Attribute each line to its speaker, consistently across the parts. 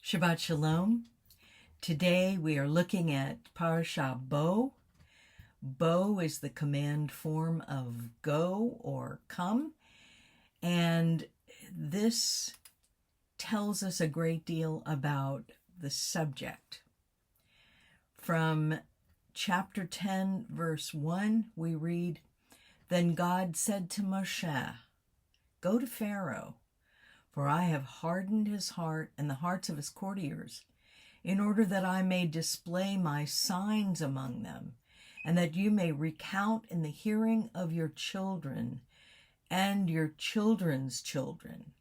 Speaker 1: Shbbat Shalom. Today we are looking at Parashat Bo. Bo is the command form of go or come, and this tells us a great deal about the subject. From chapter 10, verse 1, we read, "Then God said to Moshe, go to Pharaoh, for I have hardened his heart and the hearts of his courtiers, in order that I may display my signs among them, and that you may recount in the hearing of your children and your children's children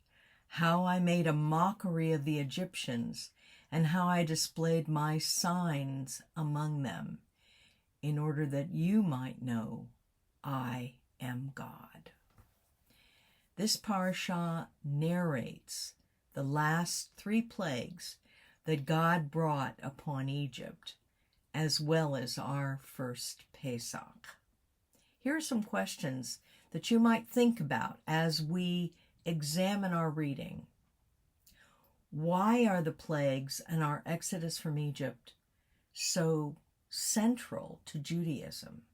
Speaker 1: how I made a mockery of the Egyptians and how I displayed my signs among them, in order that you might know I am God." This parasha narrates the last 3 plagues that God brought upon Egypt, as well as our first Pesach. Here are some questions that you might think about as we examine our reading. Why are the plagues and our exodus from Egypt so central to Judaism?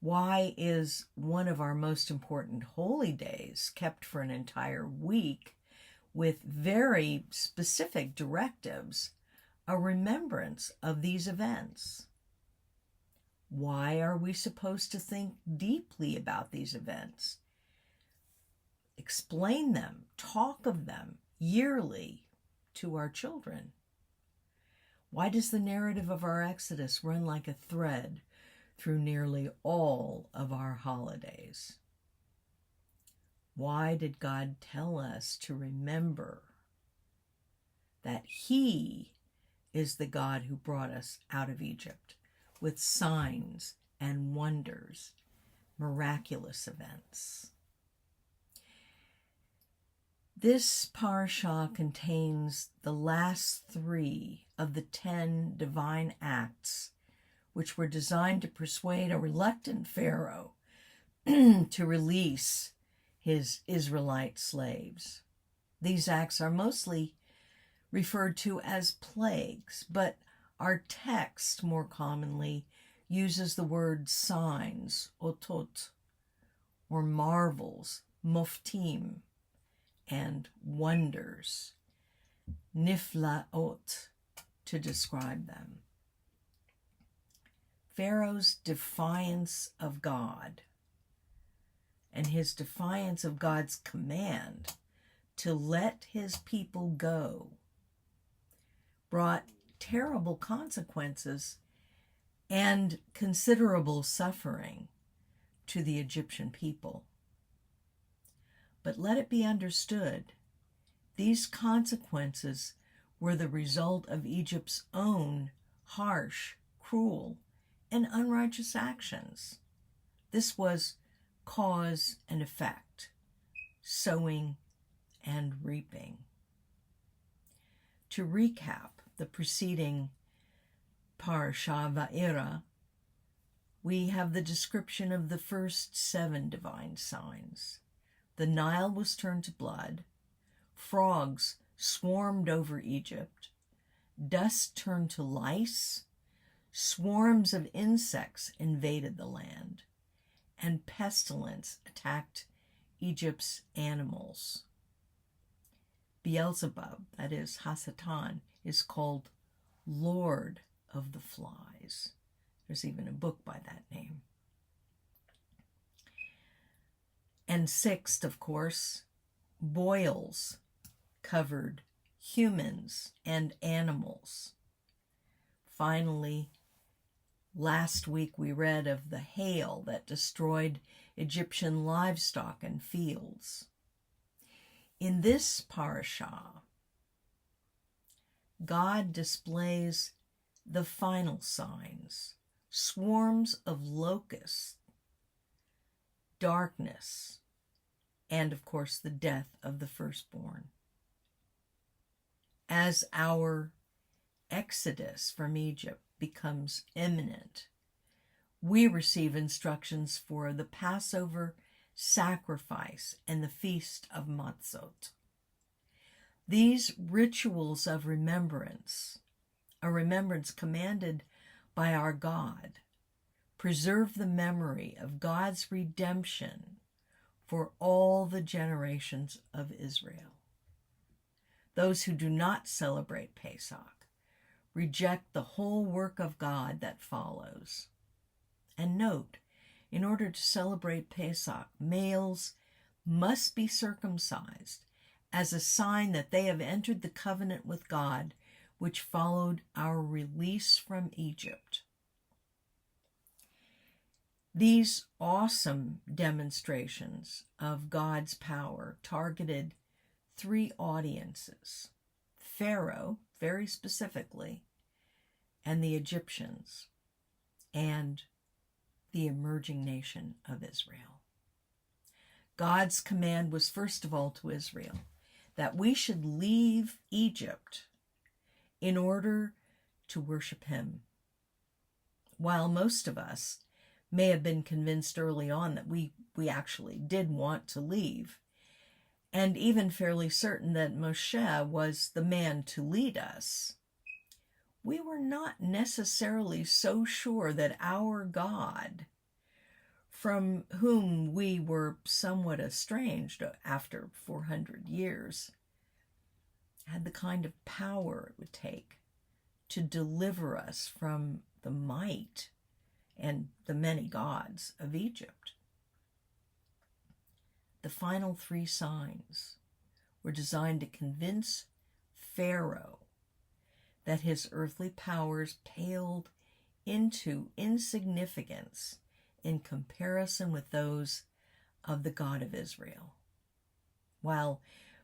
Speaker 1: Why is one of our most important holy days kept for an entire week with very specific directives, a remembrance of these events? Why are we supposed to think deeply about these events? Explain them, talk of them yearly to our children. Why does the narrative of our Exodus run like a thread through nearly all of our holidays? Why did God tell us to remember that He is the God who brought us out of Egypt with signs and wonders, miraculous events? This parasha contains the last 3 of the 10 divine acts which were designed to persuade a reluctant Pharaoh to release his Israelite slaves. These acts are mostly referred to as plagues, but our text more commonly uses the word signs, otot, or marvels, moftim, and wonders, niflaot, to describe them. Pharaoh's defiance of God and his defiance of God's command to let his people go brought terrible consequences and considerable suffering to the Egyptian people. But let it be understood, these consequences were the result of Egypt's own harsh, cruel, and unrighteous actions. This was cause and effect, sowing and reaping. To recap the preceding Parasha Va'era, we have the description of the first 7 divine signs. The Nile was turned to blood, frogs swarmed over Egypt, dust turned to lice, swarms of insects invaded the land, and pestilence attacked Egypt's animals. Beelzebub, that is Hasatan, is called Lord of the Flies. There's even a book by that name. And 6th, of course, boils covered humans and animals. Finally, last week we read of the hail that destroyed Egyptian livestock and fields. In this parasha, God displays the final signs: swarms of locusts, darkness, and of course the death of the firstborn. As our exodus from Egypt becomes imminent, we receive instructions for the Passover sacrifice and the Feast of Matzot. These rituals of remembrance, a remembrance commanded by our God, preserve the memory of God's redemption for all the generations of Israel. Those who do not celebrate Pesach reject the whole work of God that follows. And note, in order to celebrate Pesach, males must be circumcised as a sign that they have entered the covenant with God, which followed our release from Egypt. These awesome demonstrations of God's power targeted three audiences: Pharaoh, very specifically, and the Egyptians, and the emerging nation of Israel. God's command was first of all to Israel that we should leave Egypt in order to worship him. While most of us may have been convinced early on that we actually did want to leave, and even fairly certain that Moshe was the man to lead us, we were not necessarily so sure that our God, from whom we were somewhat estranged after 400 years, had the kind of power it would take to deliver us from the might and the many gods of Egypt. The final three signs were designed to convince Pharaoh that his earthly powers paled into insignificance in comparison with those of the God of Israel. While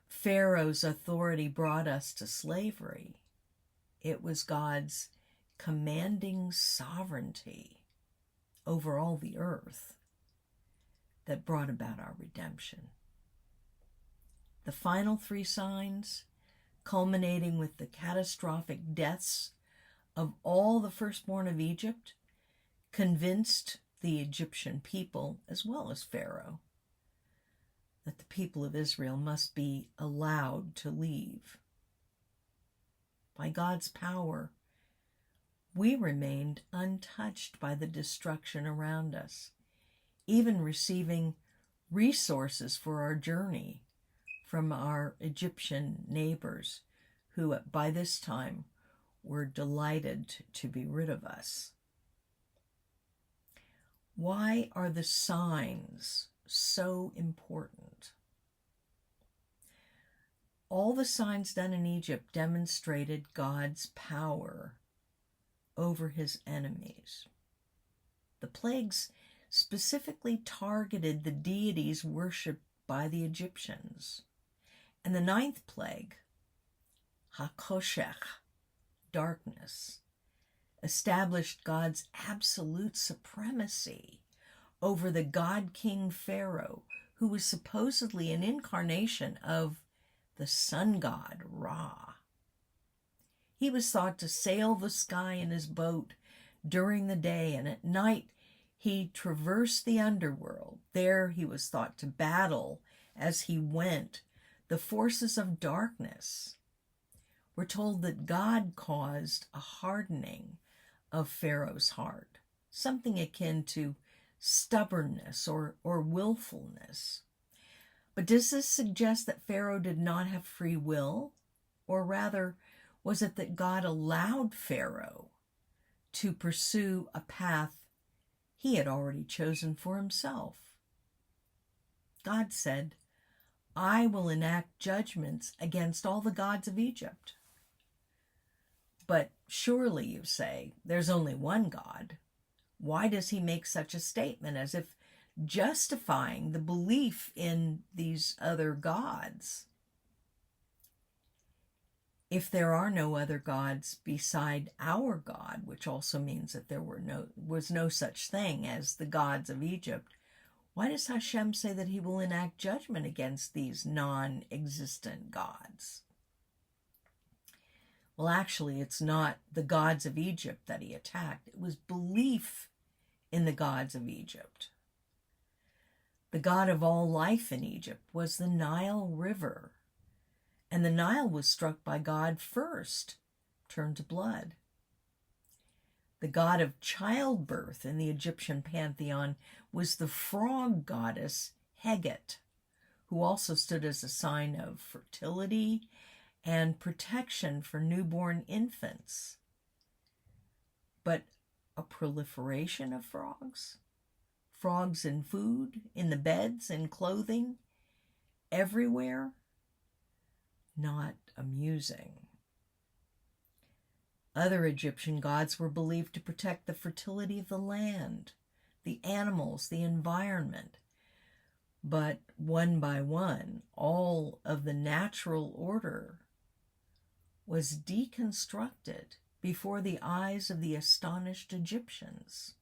Speaker 1: Pharaoh's authority brought us to slavery, it was God's commanding sovereignty over all the earth that brought about our redemption. The final three signs, culminating with the catastrophic deaths of all the firstborn of Egypt, convinced the Egyptian people, as well as Pharaoh, that the people of Israel must be allowed to leave. By God's power, we remained untouched by the destruction around us, even receiving resources for our journey from our Egyptian neighbors, who by this time were delighted to be rid of us. Why are the signs so important? All the signs done in Egypt demonstrated God's power over his enemies. The plagues specifically targeted the deities worshipped by the Egyptians. And the ninth plague, Hakoshech, darkness, established God's absolute supremacy over the god-king Pharaoh, who was supposedly an incarnation of the sun god Ra. He was thought to sail the sky in his boat during the day, and at night he traversed the underworld. There he was thought to battle as he went the forces of darkness. We're told that God caused a hardening of Pharaoh's heart, something akin to stubbornness or willfulness. But does this suggest that Pharaoh did not have free will? Or rather, was it that God allowed Pharaoh to pursue a path he had already chosen for himself? God said, "I will enact judgments against all the gods of Egypt." But surely, you say, there's only one God. Why does he make such a statement, as if justifying the belief in these other gods? If there are no other gods beside our God, which also means that there was no such thing as the gods of Egypt, why does Hashem say that he will enact judgment against these non-existent gods? Well, actually, it's not the gods of Egypt that he attacked. It was belief in the gods of Egypt. The god of all life in Egypt was the Nile River, and the Nile was struck by God first, turned to blood. The god of childbirth in the Egyptian pantheon was the frog goddess Heget, who also stood as a sign of fertility and protection for newborn infants. But a proliferation of frogs? Frogs in food, in the beds, in clothing, everywhere? Not amusing. Other Egyptian gods were believed to protect the fertility of the land, the animals, the environment. But one by one, all of the natural order was deconstructed before the eyes of the astonished Egyptians.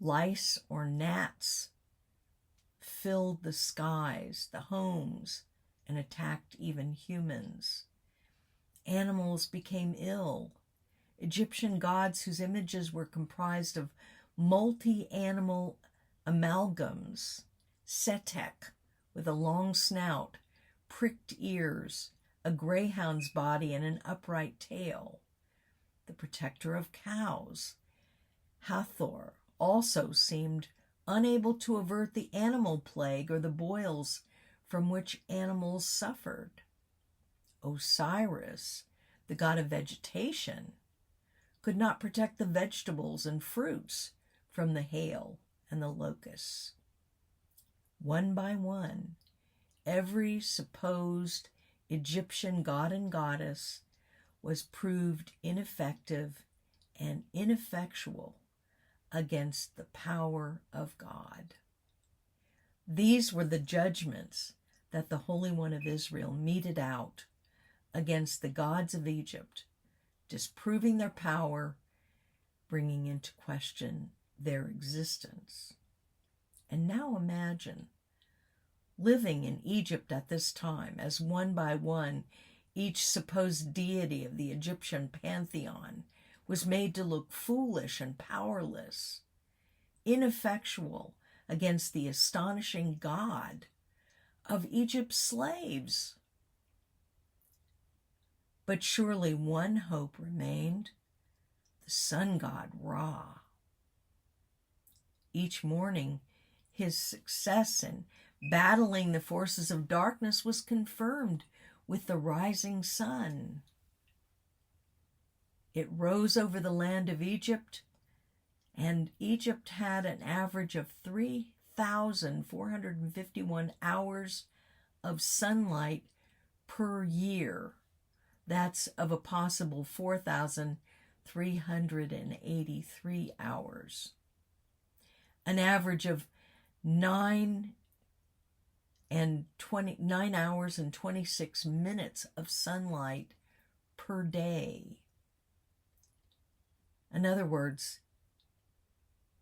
Speaker 1: Lice or gnats filled the skies, the homes, and attacked even humans. Animals became ill. Egyptian gods whose images were comprised of multi-animal amalgams, Setek with a long snout, pricked ears, a greyhound's body, and an upright tail. The protector of cows, Hathor, also seemed unable to avert the animal plague or the boils from which animals suffered. Osiris, the god of vegetation, could not protect the vegetables and fruits from the hail and the locusts. One by one, every supposed Egyptian god and goddess was proved ineffective and ineffectual against the power of God. These were the judgments that the Holy One of Israel meted out against the gods of Egypt, disproving their power, bringing into question their existence. And now imagine living in Egypt at this time as one by one each supposed deity of the Egyptian pantheon was made to look foolish and powerless, ineffectual against the astonishing God of Egypt's slaves. But surely one hope remained, the sun god Ra. Each morning, his success in battling the forces of darkness was confirmed with the rising sun. It rose over the land of Egypt, and Egypt had an average of 3,451 hours of sunlight per year. That's of a possible 4,383 hours. An average of 9 hours and 26 minutes of sunlight per day. In other words,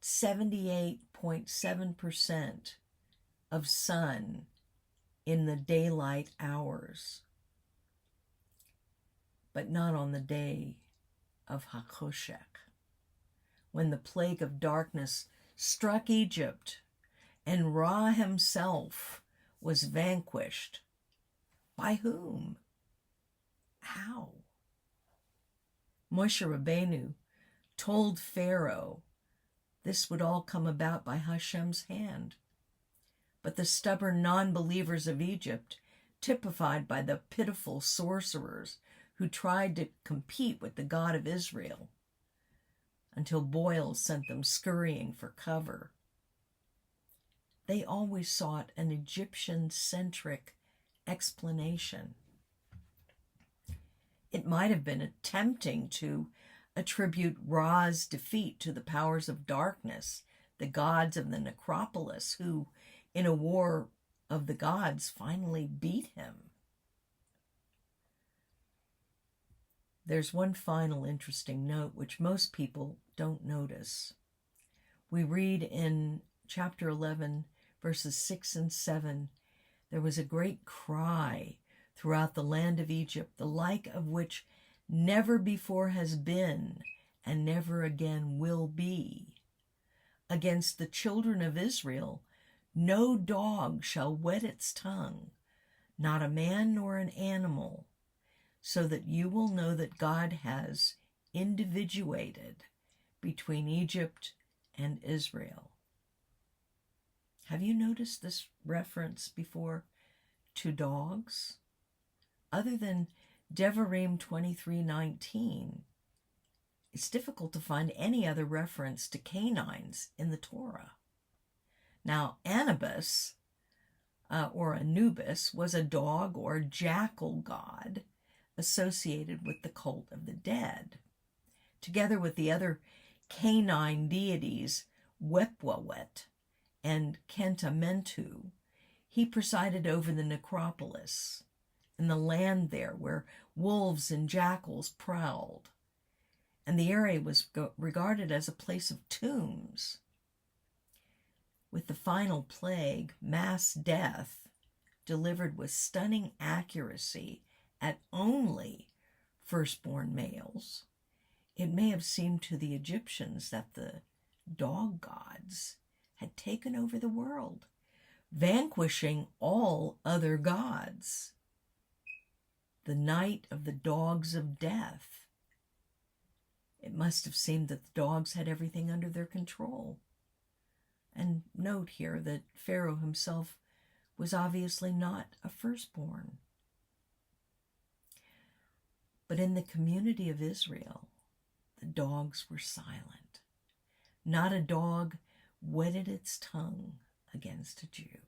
Speaker 1: 78.7% of sun in the daylight hours, but not on the day of Hachoshek, when the plague of darkness struck Egypt and Ra himself was vanquished. By whom? How? Moshe Rabbeinu told Pharaoh this would all come about by Hashem's hand. But the stubborn non-believers of Egypt, typified by the pitiful sorcerers who tried to compete with the God of Israel, until boils sent them scurrying for cover. They always sought an Egyptian-centric explanation. It might have been attempting to attribute Ra's defeat to the powers of darkness, the gods of the necropolis, who, in a war of the gods, finally beat him. There's one final interesting note which most people don't notice. We read in chapter 11, verses 6 and 7, there was a great cry throughout the land of Egypt, the like of which never before has been and never again will be. Against the children of Israel, no dog shall wet its tongue, not a man nor an animal, so that you will know that God has individuated between Egypt and Israel. Have you noticed this reference before to dogs? Other than Devarim 23:19, it's difficult to find any other reference to canines in the Torah. Now, Anubis, or Anubis, was a dog or jackal god associated with the cult of the dead. Together with the other canine deities, Wepwawet and Kentamentu, he presided over the necropolis and the land there where wolves and jackals prowled. And the area was regarded as a place of tombs. With the final plague, mass death, delivered with stunning accuracy at only firstborn males, it may have seemed to the Egyptians that the dog gods had taken over the world, vanquishing all other gods. The night of the dogs of death. It must have seemed that the dogs had everything under their control. And note here that Pharaoh himself was obviously not a firstborn. But in the community of Israel, the dogs were silent. Not a dog wetted its tongue against a Jew.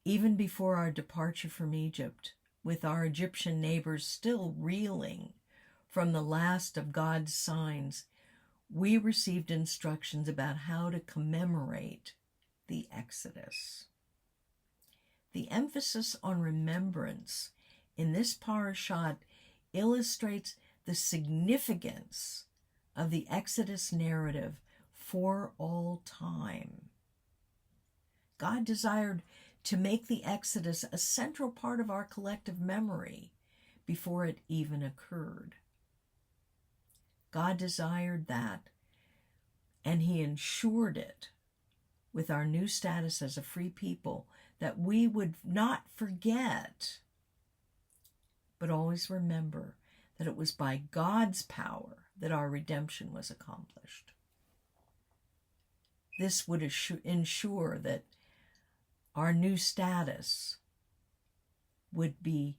Speaker 1: Even before our departure from Egypt, with our Egyptian neighbors still reeling from the last of God's signs, we received instructions about how to commemorate the Exodus. The emphasis on remembrance in this parashat illustrates the significance of the Exodus narrative for all time. God desired to make the Exodus a central part of our collective memory before it even occurred. God desired that, and he ensured it with our new status as a free people, that we would not forget, but always remember that it was by God's power that our redemption was accomplished. This would ensure that our new status would be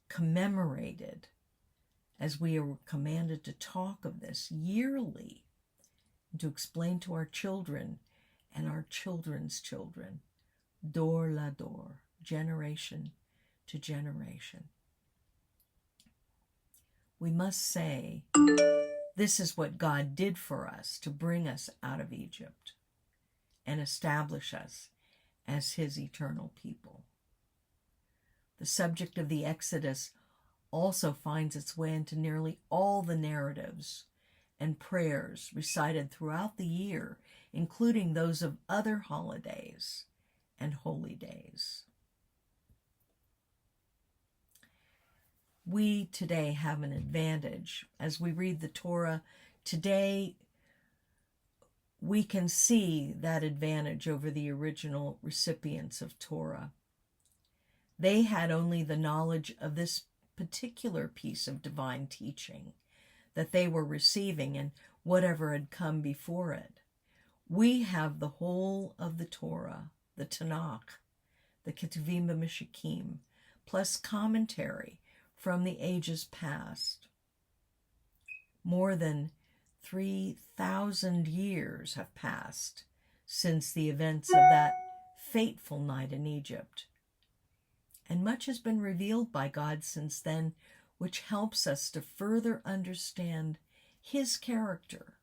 Speaker 1: commemorated as we are commanded to talk of this yearly and to explain to our children and our children's children, dor la dor, generation to generation. We must say, this is what God did for us to bring us out of Egypt and establish us as his eternal people. The subject of the Exodus also finds its way into nearly all the narratives and prayers recited throughout the year, including those of other holidays and holy days. We today have an advantage. As we read the Torah today, we can see that advantage over the original recipients of Torah. They had only the knowledge of this particular piece of divine teaching that they were receiving and whatever had come before it. We have the whole of the Torah, the Tanakh, the Ketuvim B'Mishakim, plus commentary from the ages past. More than 3,000 years have passed since the events of that fateful night in Egypt. And much has been revealed by God since then, which helps us to further understand his character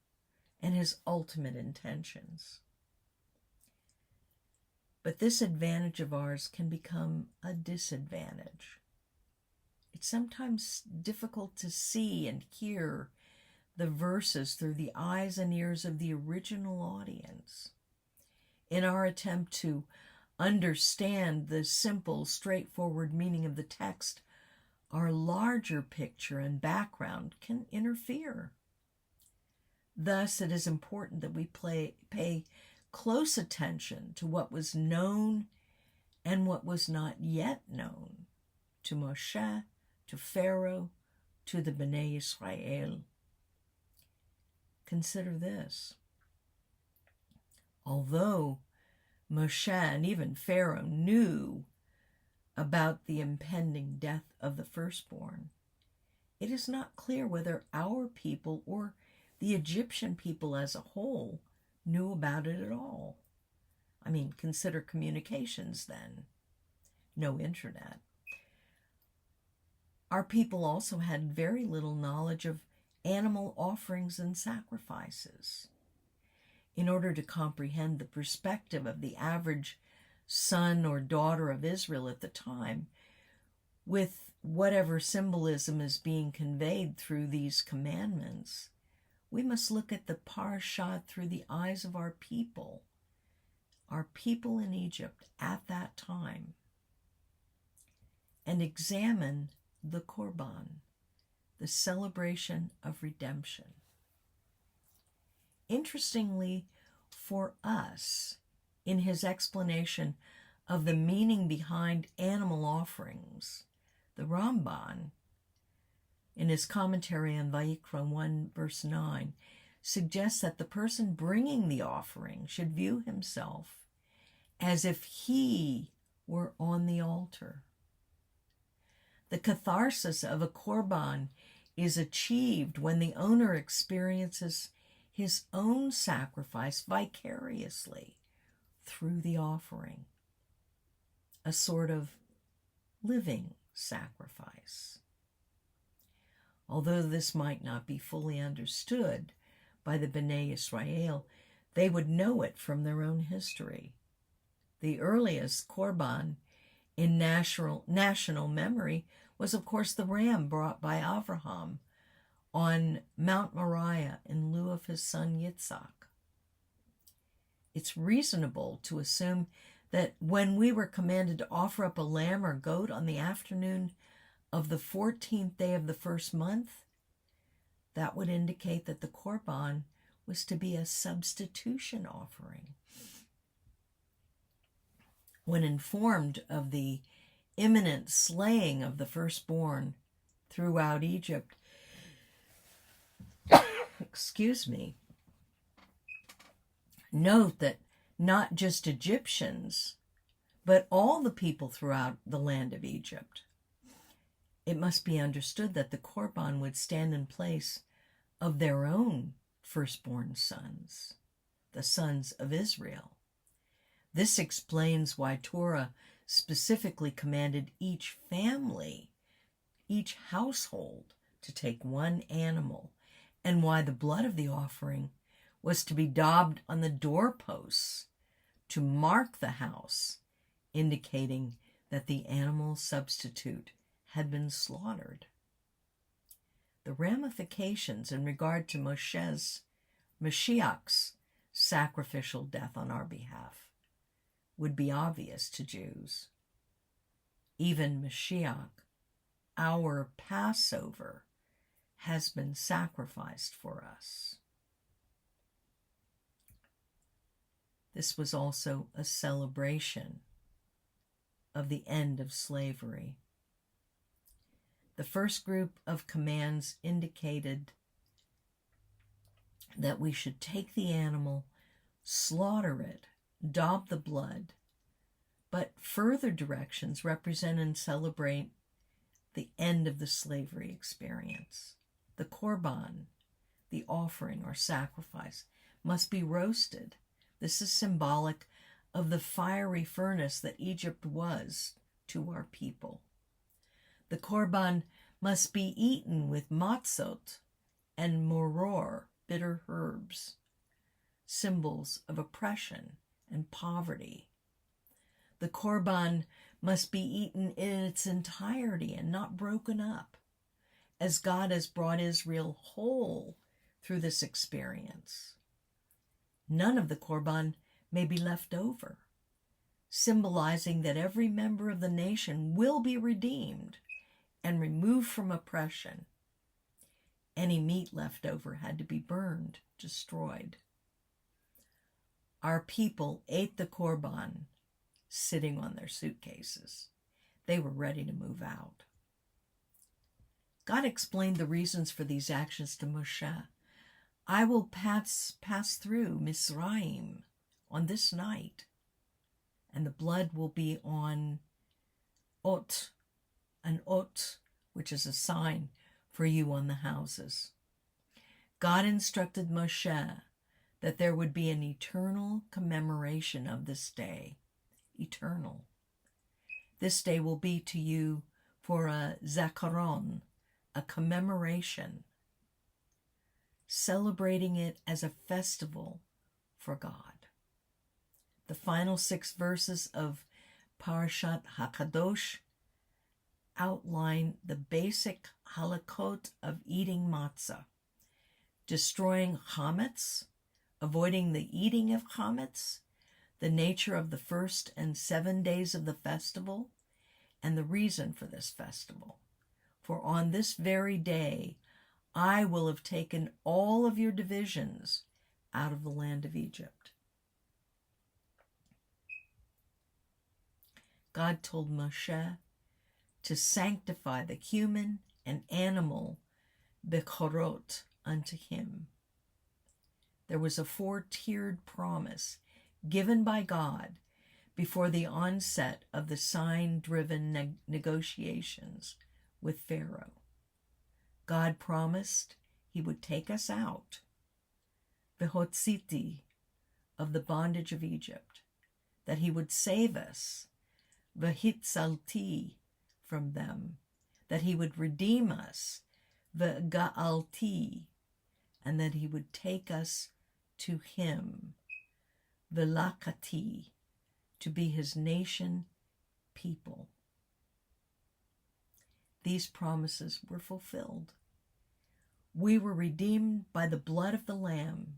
Speaker 1: and his ultimate intentions. But this advantage of ours can become a disadvantage. It's sometimes difficult to see and hear the verses through the eyes and ears of the original audience. In our attempt to understand the simple, straightforward meaning of the text, our larger picture and background can interfere. Thus, it is important that we pay close attention to what was known and what was not yet known to Moshe, to Pharaoh, to the Bnei Israel. Consider this. Although Moshe and even Pharaoh knew about the impending death of the firstborn, it is not clear whether our people or the Egyptian people as a whole knew about it at all. I mean, consider communications then. No internet. Our people also had very little knowledge of animal offerings and sacrifices. In order to comprehend the perspective of the average son or daughter of Israel at the time, with whatever symbolism is being conveyed through these commandments, we must look at the parasha through the eyes of our people in Egypt at that time, and examine the Korban, the celebration of redemption. Interestingly, for us, in his explanation of the meaning behind animal offerings, the Ramban, in his commentary on Vayikra 1 verse 9, suggests that the person bringing the offering should view himself as if he were on the altar. The catharsis of a korban is achieved when the owner experiences his own sacrifice vicariously through the offering, a sort of living sacrifice. Although this might not be fully understood by the Bnei Israel, they would know it from their own history. The earliest korban in national memory was, of course, the ram brought by Avraham on Mount Moriah in lieu of his son Yitzhak. It's reasonable to assume that when we were commanded to offer up a lamb or goat on the afternoon of the 14th day of the first month, that would indicate that the korban was to be a substitution offering. When informed of the imminent slaying of the firstborn throughout Egypt, note that not just Egyptians, but all the people throughout the land of Egypt, it must be understood that the korban would stand in place of their own firstborn sons, the sons of Israel. This explains why Torah specifically commanded each family, each household, to take one animal, and why the blood of the offering was to be daubed on the doorposts to mark the house, indicating that the animal substitute had been slaughtered. The ramifications in regard to Mashiach's sacrificial death on our behalf would be obvious to Jews. Even Mashiach, our Passover, has been sacrificed for us. This was also a celebration of the end of slavery. The first group of commands indicated that we should take the animal, slaughter it, daub the blood, but further directions represent and celebrate the end of the slavery experience. The korban, the offering or sacrifice, must be roasted. This is symbolic of the fiery furnace that Egypt was to our people. The korban must be eaten with matzot and moror, bitter herbs, symbols of oppression and poverty. The korban must be eaten in its entirety and not broken up, as God has brought Israel whole through this experience. None of the korban may be left over, symbolizing that every member of the nation will be redeemed and removed from oppression. Any meat left over had to be burned, destroyed. Our people ate the korban, sitting on their suitcases. They were ready to move out. God explained the reasons for these actions to Moshe. I will pass through Mizraim on this night, and the blood will be on ot, an ot, which is a sign for you on the houses. God instructed Moshe that there would be an eternal commemoration of this day. Eternal. This day will be to you for a zakaron, a commemoration, celebrating it as a festival for God. The final 6 verses of Parashat HaKadosh outline the basic halakot of eating matzah, destroying chametz, avoiding the eating of chametz, the nature of the first and 7 days of the festival, and the reason for this festival. For on this very day I will have taken all of your divisions out of the land of Egypt. God told Moshe to sanctify the human and animal bechorot unto him. There was a 4-tiered promise given by God before the onset of the sign-driven negotiations with Pharaoh. God promised he would take us out, Vehotziti, of the bondage of Egypt, that he would save us, Vehitzalti, from them, that he would redeem us, Vega'alti, and that he would take us to him, Velakati, to be his nation people. These promises were fulfilled. We were redeemed by the blood of the Lamb.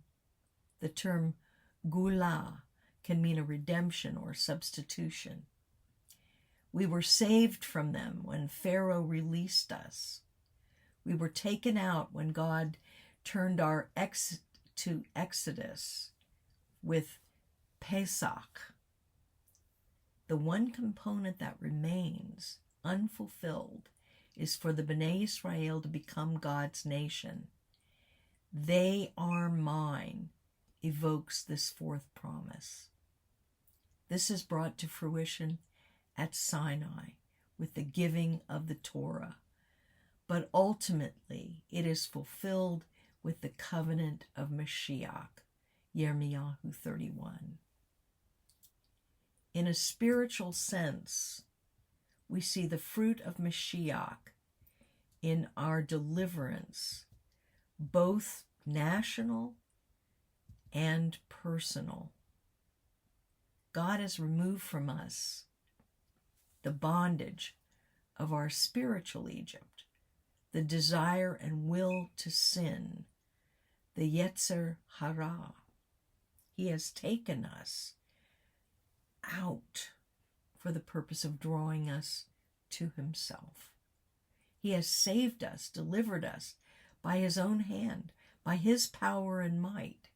Speaker 1: The term gula can mean a redemption or substitution. We were saved from them when Pharaoh released us. We were taken out when God turned our to Exodus with Pesach. The one component that remains unfulfilled is for the Bnei Israel to become God's nation. They are mine evokes this 4th promise. This is brought to fruition at Sinai with the giving of the Torah, but ultimately it is fulfilled with the covenant of Mashiach, Yirmiyahu 31. In a spiritual sense, we see the fruit of Mashiach in our deliverance, both national and personal. God has removed from us the bondage of our spiritual Egypt, the desire and will to sin, the Yetzer Hara. He has taken us out for the purpose of drawing us to himself. He has saved us, delivered us by his own hand, by his power and might.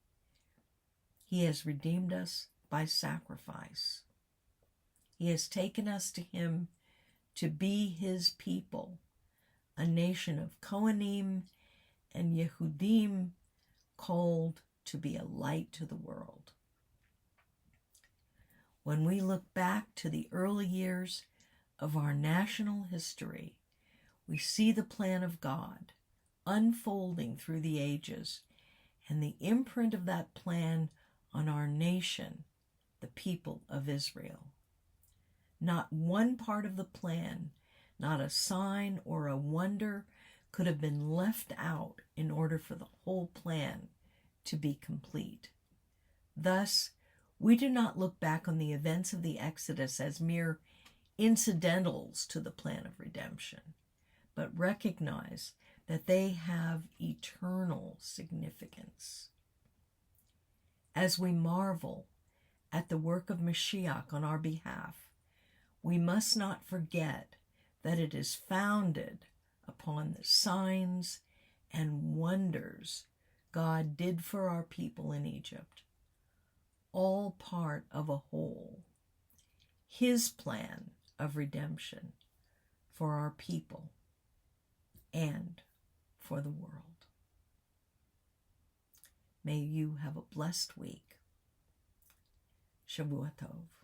Speaker 1: He has redeemed us by sacrifice. He has taken us to him to be his people, a nation of Kohanim and Yehudim, called to be a light to the world. When we look back to the early years of our national history, we see the plan of God unfolding through the ages and the imprint of that plan on our nation, the people of Israel. Not one part of the plan, not a sign or a wonder could have been left out in order for the whole plan to be complete. Thus, we do not look back on the events of the Exodus as mere incidentals to the plan of redemption, but recognize that they have eternal significance. As we marvel at the work of Mashiach on our behalf, we must not forget that it is founded upon the signs and wonders God did for our people in Egypt, all part of a whole. his plan of redemption for our people and for the world. May you have a blessed week. Shavua Tov.